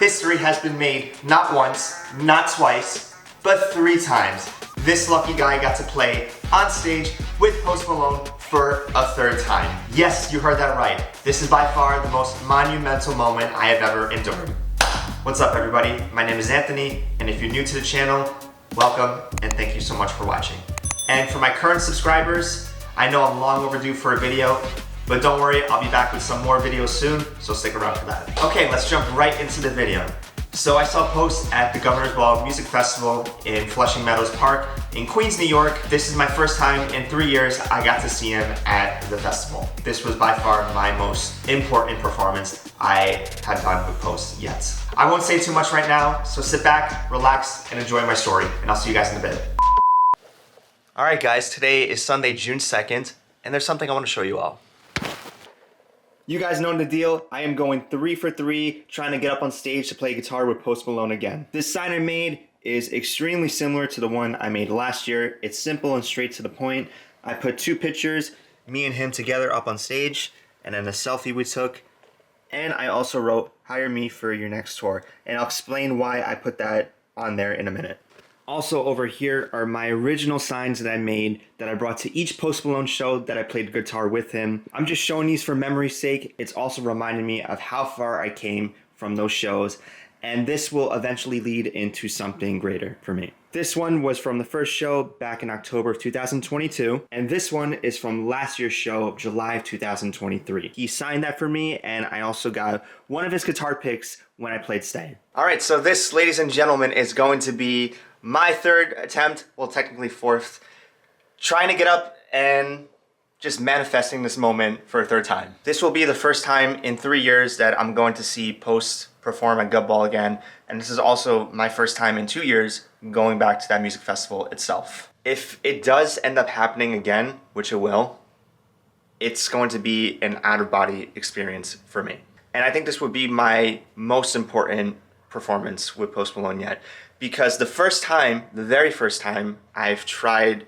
history has been made not once, not twice, but 3 times. This lucky guy got to play on stage with Post Malone for a 3rd time. Yes, you heard that right. This is by far the most monumental moment I have ever endured. What's up, everybody? My name is Anthony, and if you're new to the channel, welcome and thank you so much for watching. And for my current subscribers, I know I'm long overdue for a video, but don't worry, I'll be back with some more videos soon, so stick around for that. Okay, let's jump right into the video. So I saw Post at the Governor's Ball Music Festival in Flushing Meadows Park in Queens, New York. This is my first time in 3 years I got to see him at the festival. This was by far my most important performance I had done with Post yet. I won't say too much right now, so sit back, relax, and enjoy my story, and I'll see you guys in a bit. Alright guys, today is Sunday, June 2nd, and there's something I want to show you all. You guys know the deal. I am going 3 for 3, trying to get up on stage to play guitar with Post Malone again. This sign I made is extremely similar to the one I made last year. It's simple and straight to the point. I put 2 pictures, me and him together up on stage, and then a selfie we took. And I also wrote, "Hire me for your next tour." And I'll explain why I put that on there in a minute. Also over here are my original signs that I made that I brought to each Post Malone show that I played guitar with him. I'm just showing these for memory's sake. It's also reminding me of how far I came from those shows, and this will eventually lead into something greater for me. This one was from the first show back in October of 2022, and this one is from last year's show of July of 2023. He signed that for me, and I also got one of his guitar picks when I played Stay. All right, so this, ladies and gentlemen, is going to be my 3rd attempt, well technically 4th, trying to get up and just manifesting this moment for a 3rd time. This will be the first time in 3 years that I'm going to see Post perform at Gub Ball again, and this is also my first time in 2 years going back to that music festival itself. If it does end up happening again, which it will, it's going to be an out-of-body experience for me. And I think this would be my most important performance with Post Malone yet, because the very first time I've tried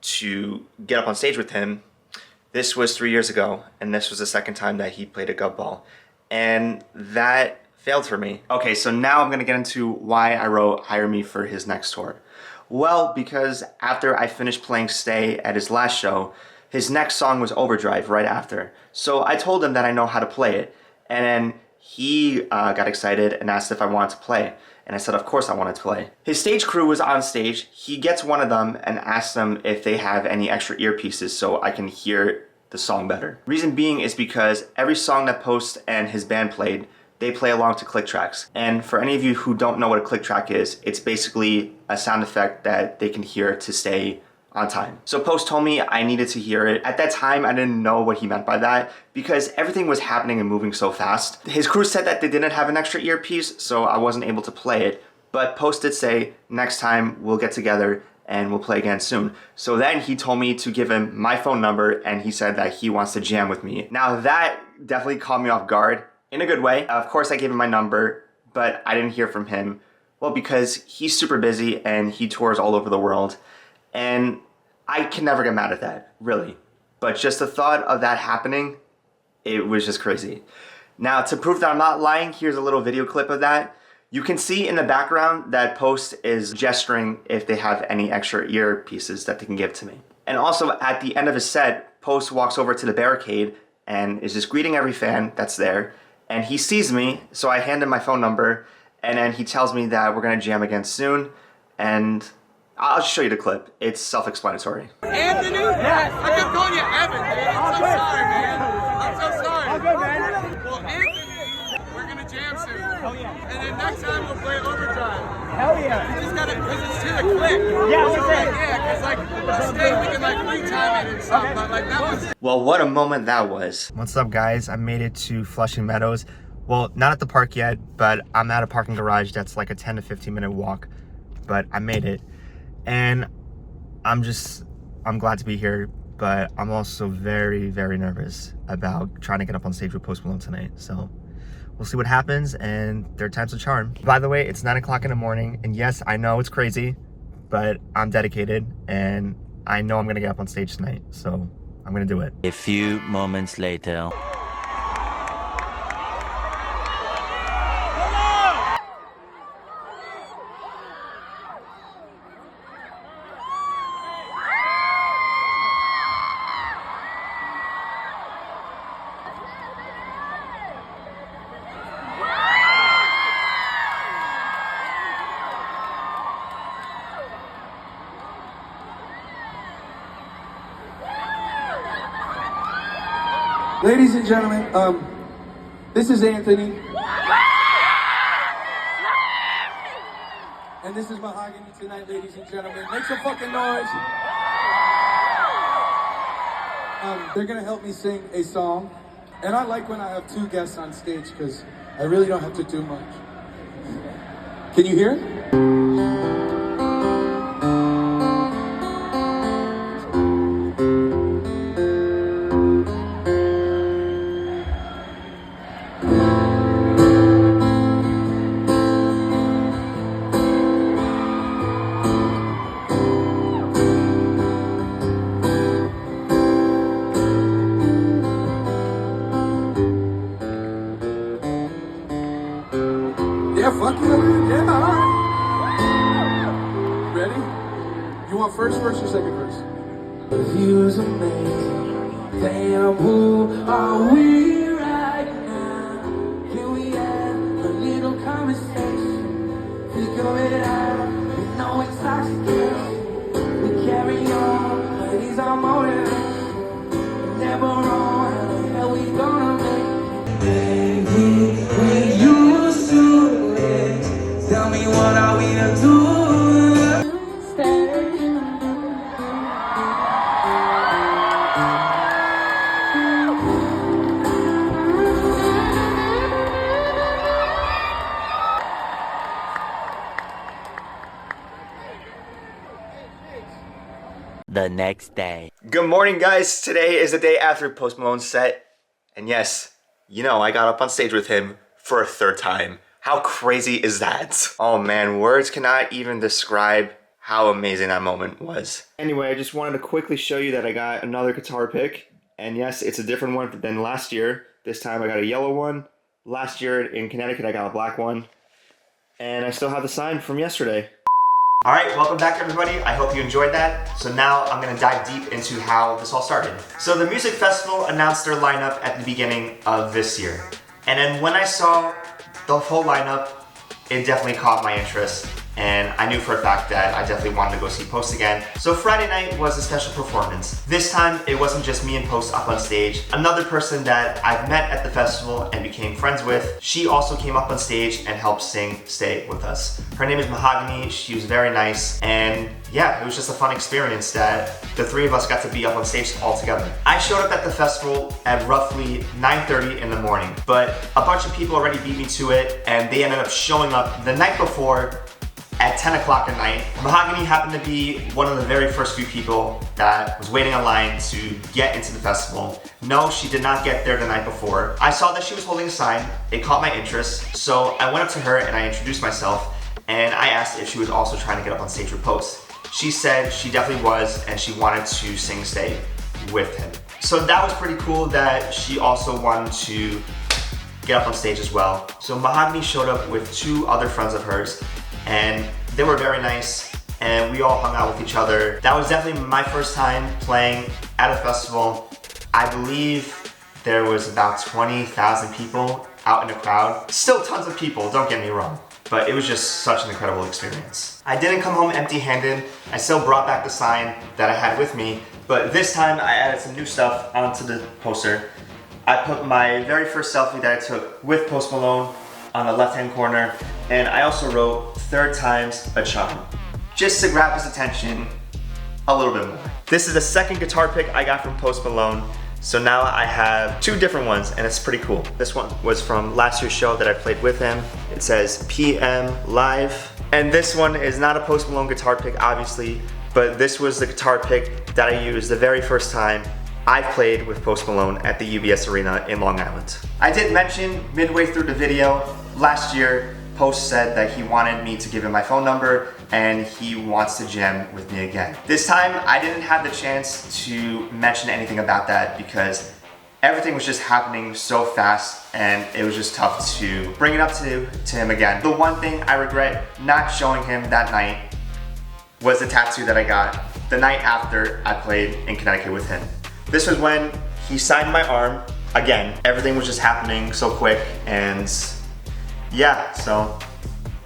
to get up on stage with him, this was 3 years ago, and this was the 2nd time that he played at Gub Ball, and that failed for me. Okay, so now I'm gonna get into why I wrote "Hire Me" for his next tour. Well, because after I finished playing Stay at his last show, his next song was Overdrive right after. So I told him that I know how to play it, and then he got excited and asked if I wanted to play. And I said, of course I wanted to play. His stage crew was on stage. He gets one of them and asks them if they have any extra earpieces so I can hear the song better. Reason being is because every song that Post and his band played, they play along to click tracks. And for any of you who don't know what a click track is, it's basically a sound effect that they can hear to stay on time. So Post told me I needed to hear it. At that time, I didn't know what he meant by that because everything was happening and moving so fast. His crew said that they didn't have an extra earpiece, so I wasn't able to play it. But Post did say, next time we'll get together and we'll play again soon. So then he told me to give him my phone number, and he said that he wants to jam with me. Now that definitely caught me off guard in a good way. Of course I gave him my number, but I didn't hear from him. Well, because he's super busy and he tours all over the world. And I can never get mad at that, really. But just the thought of that happening, it was just crazy. Now, to prove that I'm not lying, here's a little video clip of that. You can see in the background that Post is gesturing if they have any extra earpieces that they can give to me. And also, at the end of his set, Post walks over to the barricade and is just greeting every fan that's there. And he sees me, so I hand him my phone number, and then he tells me that we're gonna jam again soon, and I'll just show you the clip. It's self-explanatory. Anthony? Yes. I kept calling you Evan, man. I'm so sorry, man. I'm so sorry. All good, man. Well, Anthony, we're gonna jam soon. Oh, yeah. And then next time we'll play Overdrive. Hell yeah. You just gotta, because it's to the click. Yeah, so because Stay, we can retime it and stuff, but that was... Well, what a moment that was. What's up, guys? I made it to Flushing Meadows. Well, not at the park yet, but I'm at a parking garage that's like a 10 to 15 minute walk, but I made it. And I'm glad to be here, but I'm also very, very nervous about trying to get up on stage with Post Malone tonight. So we'll see what happens, and 3rd time's a charm. By the way, it's 9 o'clock in the morning, and yes, I know it's crazy, but I'm dedicated, and I know I'm gonna get up on stage tonight, so I'm gonna do it. A few moments later. Come on! Ladies and gentlemen, this is Anthony. And this is Mahogany tonight, ladies and gentlemen. Make some fucking noise. They're gonna help me sing a song. And I like when I have two guests on stage because I really don't have to do much. Can you hear? Yeah, fuck you, yeah, alright. Ready? You want first verse or second verse? The view is amazing. Damn, who are we right now? Can we have a little conversation? Figure it out with no intoxication. We carry on, but he's our motivation. Never wrong, how the hell we gonna make it? Baby, we used to. Tell me what are we to do? The next day. Good morning, guys. Today is the day after Post Malone's set. And yes, you know, I got up on stage with him for a third time. How crazy is that? Oh man, words cannot even describe how amazing that moment was. Anyway, I just wanted to quickly show you that I got another guitar pick. And yes, it's a different one than last year. This time I got a yellow one. Last year in Connecticut, I got a black one. And I still have the sign from yesterday. All right, welcome back everybody. I hope you enjoyed that. So now I'm gonna dive deep into how this all started. So the music festival announced their lineup at the beginning of this year. And then when I saw the whole lineup, it definitely caught my interest. And I knew for a fact that I definitely wanted to go see Post again. So Friday night was a special performance. This time, it wasn't just me and Post up on stage. Another person that I've met at the festival and became friends with, she also came up on stage and helped sing Stay with us. Her name is Mahogany. She was very nice. And yeah, it was just a fun experience that the three of us got to be up on stage all together. I showed up at the festival at roughly 9:30 in the morning, but a bunch of people already beat me to it and they ended up showing up the night before at 10 o'clock at night. Mahogany happened to be one of the very first few people that was waiting online to get into the festival. No, she did not get there the night before. I saw that she was holding a sign. It caught my interest. So I went up to her and I introduced myself and I asked if she was also trying to get up on stage with Post. She said she definitely was and she wanted to sing Stay with him. So that was pretty cool that she also wanted to get up on stage as well. So Mahogany showed up with two other friends of hers and they were very nice and we all hung out with each other. That was definitely my first time playing at a festival. I believe there was about 20,000 people out in the crowd. Still tons of people, don't get me wrong, but it was just such an incredible experience. I didn't come home empty-handed. I still brought back the sign that I had with me, but this time I added some new stuff onto the poster. I put my very first selfie that I took with Post Malone on the left-hand corner, and I also wrote "third time's a charm," just to grab his attention a little bit more. This is the second guitar pick I got from Post Malone, so now I have two different ones, and it's pretty cool. This one was from last year's show that I played with him. It says PM Live, and this one is not a Post Malone guitar pick, obviously, but this was the guitar pick that I used the very first time I played with Post Malone at the UBS Arena in Long Island. I did mention midway through the video, last year, Post said that he wanted me to give him my phone number and he wants to jam with me again. This time, I didn't have the chance to mention anything about that because everything was just happening so fast and it was just tough to bring it up to him again. The one thing I regret not showing him that night was the tattoo that I got the night after I played in Connecticut with him. This was when he signed my arm. Again, everything was just happening so quick and yeah, so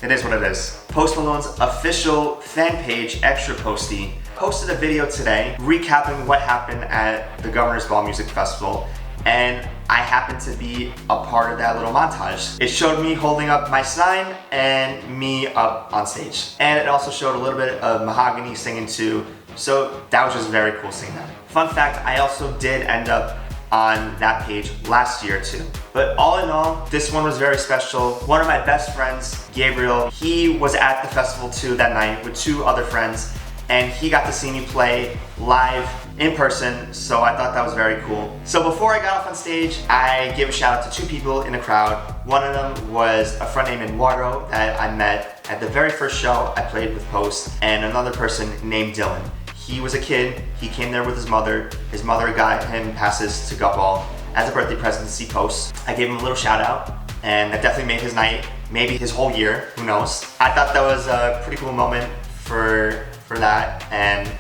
it is what it is. Post Malone's official fan page, Extra Posty, posted a video today recapping what happened at the Governor's Ball Music Festival and I happened to be a part of that little montage. It showed me holding up my sign and me up on stage. And it also showed a little bit of Mahogany singing too, so that was just very cool seeing that. Fun fact, I also did end up on that page last year too. But all in all, this one was very special. One of my best friends, Gabriel, he was at the festival too that night with 2 other friends, and he got to see me play live in person, so I thought that was very cool. So before I got off on stage, I gave a shout out to 2 people in the crowd. One of them was a friend named Eduardo that I met at the very first show I played with Post, and another person named Dylan. He was a kid, he came there with his mother. His mother got him passes to Gumball as a birthday present to see Post. I gave him a little shout out, and that definitely made his night, maybe his whole year, who knows. I thought that was a pretty cool moment for that, and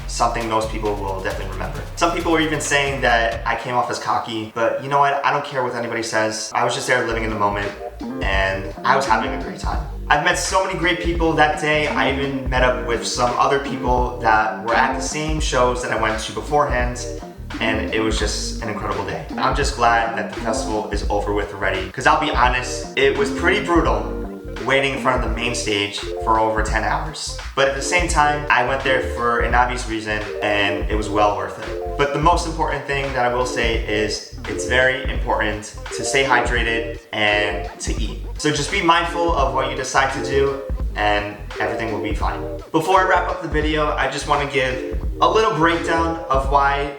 something most people will definitely remember. Some people were even saying that I came off as cocky, but you know what? I don't care what anybody says. I was just there living in the moment, and I was having a great time. I've met so many great people that day. I even met up with some other people that were at the same shows that I went to beforehand, and it was just an incredible day. I'm just glad that the festival is over with already, because I'll be honest, it was pretty brutal waiting in front of the main stage for over 10 hours. But at the same time, I went there for an obvious reason, and it was well worth it. But the most important thing that I will say is it's very important to stay hydrated and to eat. So just be mindful of what you decide to do, and everything will be fine. Before I wrap up the video, I just want to give a little breakdown of why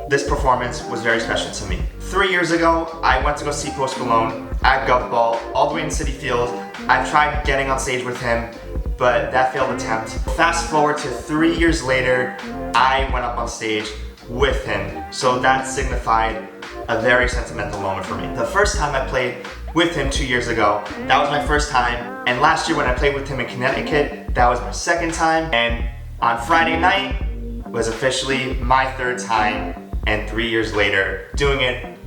this performance was very special to me. 3 years ago, I went to go see Post Malone at Gumball, all the way in Citi Field. I tried getting on stage with him, but that failed attempt. Fast forward to 3 years later, I went up on stage with him. So that signified a very sentimental moment for me. The first time I played with him 2 years ago, that was my first time. And last year when I played with him in Connecticut, that was my second time. And on Friday night was officially my 3rd time. And 3 years later, doing it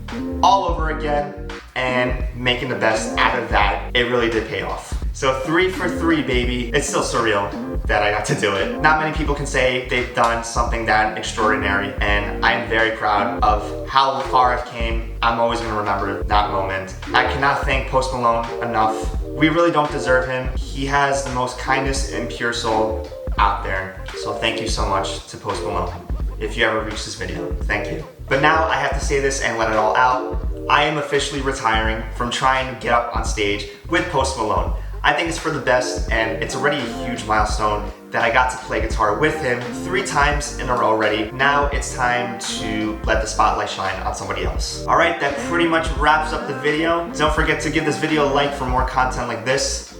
all over again and making the best out of that, it really did pay off. So 3 for 3, baby. It's still surreal that I got to do it. Not many people can say they've done something that extraordinary, and I'm very proud of how far I've came. I'm always gonna remember that moment. I cannot thank Post Malone enough. We really don't deserve him. He has the most kindest and pure soul out there. So thank you so much to Post Malone. If you ever reach this video, thank you. But now I have to say this and let it all out. I am officially retiring from trying to get up on stage with Post Malone. I think it's for the best, and it's already a huge milestone that I got to play guitar with him 3 times in a row already. Now it's time to let the spotlight shine on somebody else. All right, that pretty much wraps up the video. Don't forget to give this video a like for more content like this.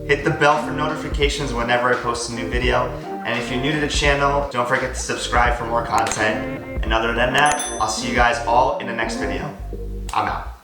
Hit the bell for notifications whenever I post a new video. And if you're new to the channel, don't forget to subscribe for more content. And other than that, I'll see you guys all in the next video. I'm out.